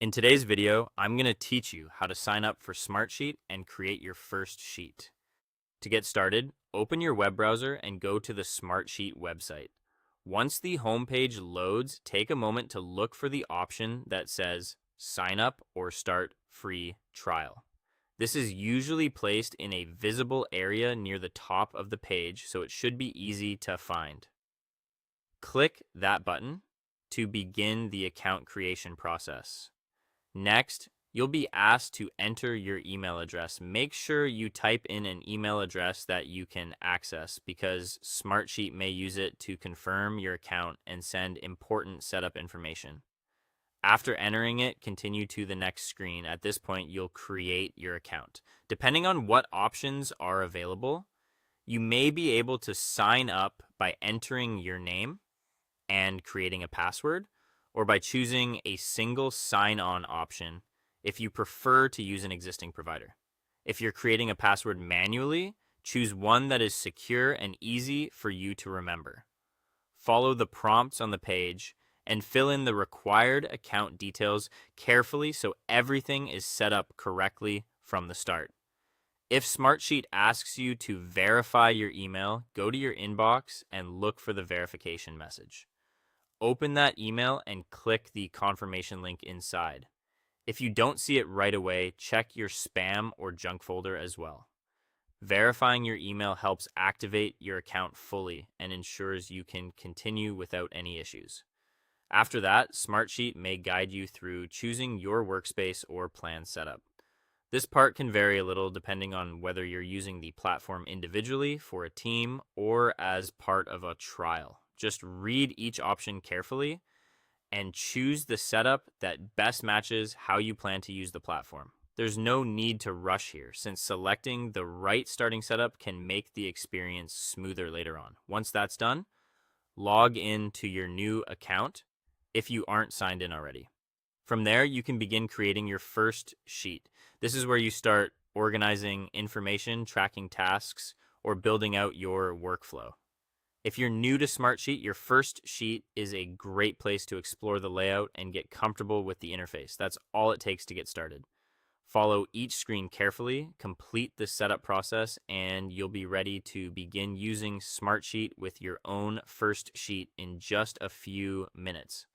In today's video, I'm going to teach you how to sign up for Smartsheet and create your first sheet. To get started, open your web browser and go to the Smartsheet website. Once the homepage loads, take a moment to look for the option that says Sign Up or Start Free Trial. This is usually placed in a visible area near the top of the page, so it should be easy to find. Click that button to begin the account creation process. Next, you'll be asked to enter your email address. Make sure you type in an email address that you can access because Smartsheet may use it to confirm your account and send important setup information. After entering it, continue to the next screen. At this point, you'll create your account. Depending on what options are available, you may be able to sign up by entering your name and creating a password, or by choosing a single sign-on option if you prefer to use an existing provider. If you're creating a password manually, choose one that is secure and easy for you to remember. Follow the prompts on the page and fill in the required account details carefully so everything is set up correctly from the start. If Smartsheet asks you to verify your email, go to your inbox and look for the verification message. Open that email and click the confirmation link inside. If you don't see it right away, check your spam or junk folder as well. Verifying your email helps activate your account fully and ensures you can continue without any issues. After that, Smartsheet may guide you through choosing your workspace or plan setup. This part can vary a little depending on whether you're using the platform individually for a team or as part of a trial. Just read each option carefully and choose the setup that best matches how you plan to use the platform. There's no need to rush here, since selecting the right starting setup can make the experience smoother later on. Once that's done, log in to your new account if you aren't signed in already. From there, you can begin creating your first sheet. This is where you start organizing information, tracking tasks, or building out your workflow. If you're new to Smartsheet, your first sheet is a great place to explore the layout and get comfortable with the interface. That's all it takes to get started. Follow each screen carefully, complete the setup process, and you'll be ready to begin using Smartsheet with your own first sheet in just a few minutes.